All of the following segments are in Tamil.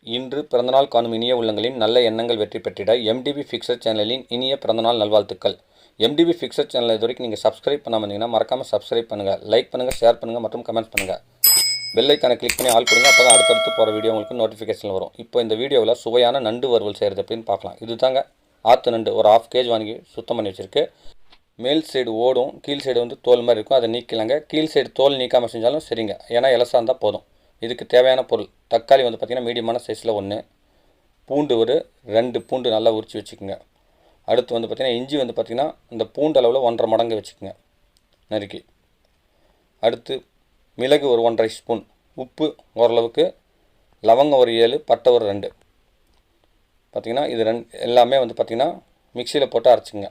இன்று பிறந்தநாள் காணும் இனிய உள்ளங்களின் நல்ல எண்ணங்கள் வெற்றி பெற்றிட எம்டிபி ஃபிக்ஸட் சேனலின் இனிய பிறந்தநாள் நல்வாழ்த்துக்கள். எம்டிபி ஃபிக்ஸட் சேனல் இது வரைக்கும் நீங்கள் சப்ஸ்கிரைப் பண்ணாமல் இருந்தீங்கன்னா மறக்காமல் சப்ஸ்கிரைப் பண்ணுங்கள், லைக் பண்ணுங்கள், ஷேர் பண்ணுங்கள் மற்றும் கமெண்ட் பண்ணுங்கள். பெல் ஐக்கானை கிளிக் பண்ணி ஆல் கொடுங்க. அப்போ தான் அடுத்தடுத்து போகிற வீடியோ உங்களுக்கு நோட்டிஃபிகேஷன் வரும். இப்போ இந்த வீடியோவில் சுவையான நண்டு வறுவல் செய்கிறது அப்படின்னு பார்க்கலாம். இது தாங்க ஆற்று நண்டு ஒரு 1/2 kg வாங்கி சுத்தம் பண்ணி வச்சுருக்கு. மேல் சைடு ஓடும், கீழ் சைடு வந்து தோல் மாதிரி இருக்கும், அதை நீக்கலாங்க. கீழ் சைடு தோல் நீக்காமல் செஞ்சாலும் சரிங்க, ஏன்னா இலசா இருந்தால் போதும். இதுக்கு தேவையான பொருள் தக்காளி வந்து பார்த்திங்கன்னா மீடியமான சைஸில் 1, பூண்டு ஒரு 2 பூண்டு நல்லா உரித்து வச்சுக்கோங்க. அடுத்து வந்து பார்த்திங்கன்னா இஞ்சி வந்து பார்த்திங்கன்னா இந்த பூண்டு அளவில் 1.5 மடங்கு வச்சுக்கோங்க நறுக்கி. அடுத்து மிளகு ஒரு 1.5 ஸ்பூன், உப்பு ஓரளவுக்கு, லவங்கம் ஒரு 7, பட்டை ஒரு 2. பார்த்திங்கன்னா இது எல்லாமே வந்து பார்த்திங்கன்னா மிக்சியில் போட்டு அரைச்சிங்க.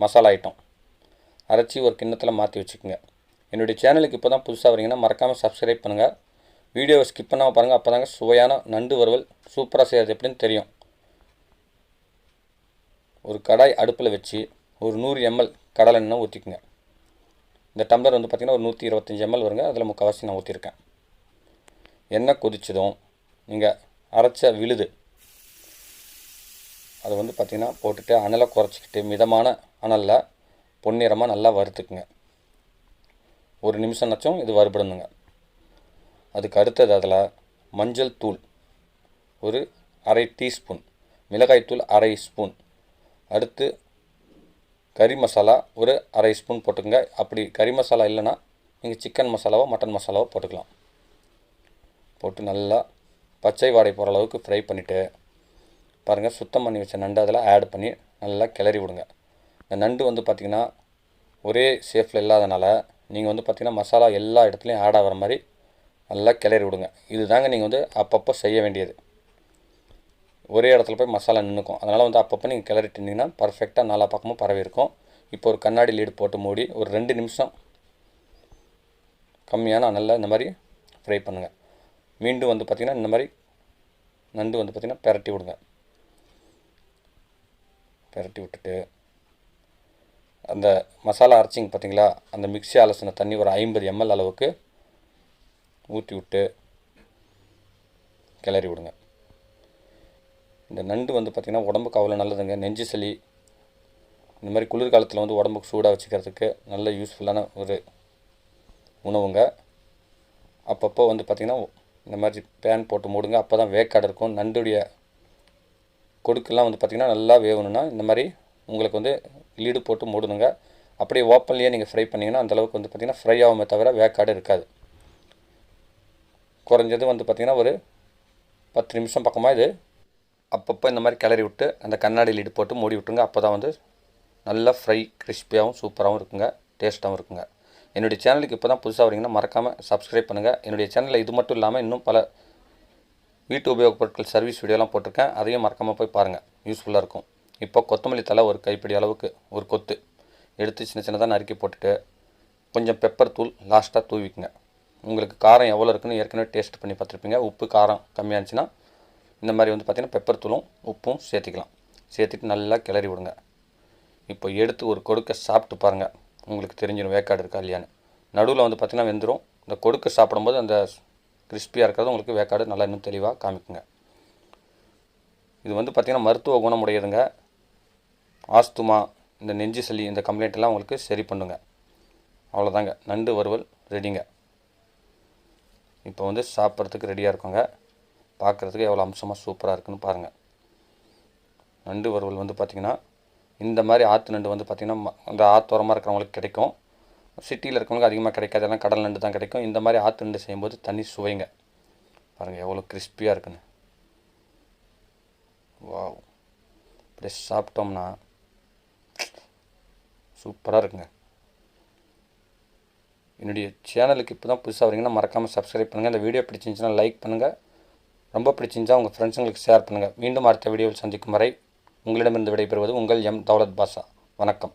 மசாலா ஐட்டம் அரைச்சி ஒரு கிண்ணத்தில் மாற்றி வச்சுக்கோங்க. என்னுடைய சேனலுக்கு இப்போ தான் புதுசாக வரீங்கன்னா மறக்காமல் சப்ஸ்கிரைப் பண்ணுங்கள். வீடியோவை ஸ்கிப் பண்ணாமல் பாருங்கள், அப்போ தாங்க சுவையான நண்டு வறுவல் சூப்பராக செய்கிறது எப்படின்னு தெரியும். ஒரு கடாய் அடுப்பில் வச்சு ஒரு 100 ml கடலை எண்ணெய் ஊற்றிக்குங்க. இந்த டம்ளர் வந்து பார்த்திங்கன்னா ஒரு 125 ml வருங்க, அதில் முக்கால்வாசி நான் ஊற்றிருக்கேன். எண்ணெய் கொதிச்சதும் நீங்கள் அரைச்ச விழுது அதை வந்து பார்த்திங்கன்னா போட்டுட்டு அனலை குறைச்சிக்கிட்டு மிதமான அனலில் பொன்னிறமாக நல்லா வறுத்துக்குங்க. ஒரு நிமிஷம்னாச்சும் இது வறுபடணுங்க. அதுக்கு அடுத்தது அதில் மஞ்சள் தூள் ஒரு 1/2 டீஸ்பூன், மிளகாய் தூள் 1/2 ஸ்பூன், அடுத்து கறி மசாலா ஒரு 1/2 ஸ்பூன் போட்டுக்கோங்க. அப்படி கறி மசாலா இல்லைன்னா நீங்கள் சிக்கன் மசாலாவோ மட்டன் மசாலாவோ போட்டுக்கலாம். போட்டு நல்லா பச்சை வாடை போகிற அளவுக்கு ஃப்ரை பண்ணிவிட்டு பாருங்கள், சுத்தம் பண்ணி வச்ச நண்டு அதில் ஆட் பண்ணி நல்லா கிளறி விடுங்க. இந்த நண்டு வந்து பார்த்திங்கன்னா ஒரே ஷேஃபில் இல்லாதனால நீங்கள் வந்து பார்த்திங்கன்னா மசாலா எல்லா இடத்துலையும் ஆட் ஆகிற மாதிரி நல்லா கிளறி விடுங்க. இது தாங்க நீங்கள் வந்து அப்பப்போ செய்ய வேண்டியது. ஒரே இடத்துல போய் மசாலா நின்றுக்கும், அதனால் வந்து அப்பப்போ நீங்கள் கிளறிட்டு இருந்தீங்கன்னா பர்ஃபெக்டாக நாலா பக்கமும் பரவி இருக்கும். இப்போ ஒரு கண்ணாடி லீடு போட்டு மூடி ஒரு 2 நிமிஷம் கம்மியான நல்லா இந்த மாதிரி ஃப்ரை பண்ணுங்கள். மீண்டும் வந்து பார்த்திங்கன்னா இந்த மாதிரி நண்டு வந்து பார்த்திங்கன்னா பெரட்டி விடுங்க. பெரட்டி விட்டுட்டு அந்த மசாலா அரைச்சிங்க பார்த்திங்களா, அந்த மிக்ஸி அலசின தண்ணி ஒரு 50 ml அளவுக்கு ஊற்றி விட்டு கிளறி விடுங்க. இந்த நண்டு வந்து பார்த்திங்கன்னா உடம்புக்கு அவ்வளோ நல்லதுங்க. நெஞ்சு சளி இந்த மாதிரி குளிர்காலத்தில் வந்து உடம்புக்கு சூடாக வச்சுக்கிறதுக்கு நல்ல யூஸ்ஃபுல்லான ஒரு உணவுங்க. அப்பப்போ வந்து பார்த்திங்கன்னா இந்த மாதிரி பேன் போட்டு மூடுங்க, அப்போ தான் வேக்காடு இருக்கும். நண்டுடைய கொடுக்கெல்லாம் வந்து பார்த்திங்கன்னா நல்லா வேகணும்னா இந்த மாதிரி உங்களுக்கு வந்து லீடு போட்டு மூடணுங்க. அப்படியே ஓப்பன்லேயே நீங்கள் ஃப்ரை பண்ணிங்கன்னா அந்தளவுக்கு வந்து பார்த்திங்கன்னா ஃப்ரை ஆகுமே தவிர வேக்காடு இருக்காது. குறைஞ்சது வந்து பார்த்திங்கன்னா ஒரு 10 நிமிஷம் பக்கமாக இது அப்பப்போ இந்த மாதிரி கிளறி விட்டு அந்த கண்ணாடி லீடு போட்டு மூடி விட்டுருங்க. அப்போ தான் வந்து நல்லா ஃப்ரை கிறிஸ்பியாகவும் சூப்பராகவும் இருக்குங்க, டேஸ்ட்டாகவும் இருக்குங்க. என்னுடைய சேனலுக்கு இப்போ தான் புதுசாக வரீங்கன்னா மறக்காமல் சப்ஸ்கிரைப் பண்ணுங்கள். என்னுடைய சேனலில் இது மட்டும் இல்லாமல் இன்னும் பல வீட்டு உபயோகப் பொருட்கள் சர்வீஸ் வீடியோலாம் போட்டிருக்கேன், அதையும் மறக்காமல் போய் பாருங்கள், யூஸ்ஃபுல்லாக இருக்கும். இப்போ கொத்தமல்லி தலை ஒரு கைப்பிடி அளவுக்கு ஒரு கொத்து எடுத்து சின்ன சின்னதாக நறுக்கி போட்டுட்டு கொஞ்சம் பெப்பர் தூள் லாஸ்ட்டாக தூவிக்குங்க. உங்களுக்கு காரம் எவ்வளோ இருக்குன்னு ஏற்கனவே டேஸ்ட் பண்ணி பார்த்துருப்பீங்க. உப்பு காரம் கம்மியாக இருந்துச்சுன்னா இந்த மாதிரி வந்து பார்த்திங்கன்னா பெப்பர் தூளும் உப்பும் சேர்த்திக்கலாம். சேர்த்துட்டு நல்லா கிளறி விடுங்க. இப்போ எடுத்து ஒரு கொடுக்க சாப்பிட்டு பாருங்கள், உங்களுக்கு தெரிஞ்சிடும் வேக்காடு இருக்கா இல்லையான்னு. நடுவில் வந்து பார்த்திங்கன்னா வெந்துடும். இந்த கொடுக்க சாப்பிடும்போது அந்த கிறிஸ்பியாக இருக்கிறது உங்களுக்கு வேக்காடு நல்லா இன்னும் தெளிவாக காமிக்குங்க. இது வந்து பார்த்திங்கன்னா மருத்துவ குணமுடையதுங்க. ஆஸ்துமா, இந்த நெஞ்சு சளி, இந்த கம்ப்ளைண்ட்டெல்லாம் உங்களுக்கு சரி பண்ணுங்க. அவ்வளோதாங்க, நண்டு வறுவல் ரெடிங்க. இப்போ வந்து சாப்பிட்றதுக்கு ரெடியாக இருக்குங்க. பார்க்குறதுக்கு எவ்வளோ அம்சமாக சூப்பராக இருக்குன்னு பாருங்கள். நண்டு வறுவல் வந்து பார்த்திங்கன்னா இந்த மாதிரி ஆற்று நண்டு வந்து பார்த்திங்கன்னா அந்த ஆற்றோரமாக இருக்கிறவங்களுக்கு கிடைக்கும். சிட்டியில் இருக்கிறவங்களுக்கு அதிகமாக கிடைக்காது, எல்லாம் கடல் நண்டு தான் கிடைக்கும். இந்த மாதிரி ஆற்று நண்டு செய்யும்போது தனி சுவைங்க. பாருங்கள் எவ்வளோ கிறிஸ்பியாக இருக்குன்னு. வாவ், இப்படி சாப்பிட்டோம்னா சூப்பராக இருக்குங்க. என்னுடைய சேனலுக்கு இப்போ தான் புதுசாக வரீங்கன்னா மறக்காமல் சப்ஸ்கிரைப் பண்ணுங்கள். இந்த வீடியோ பிடிச்சிருந்துச்சுன்னா லைக் பண்ணுங்கள், ரொம்ப பிடிச்சிருந்துச்சா உங்கள் ஃப்ரெண்ட்ஸுங்களுக்கு ஷேர் பண்ணுங்கள். மீண்டும் அடுத்த வீடியோவில் சந்திக்கும் வரை உங்களிடமிருந்து விடைபெறுவது உங்கள் எம் தௌலத் பாஷா. வணக்கம்.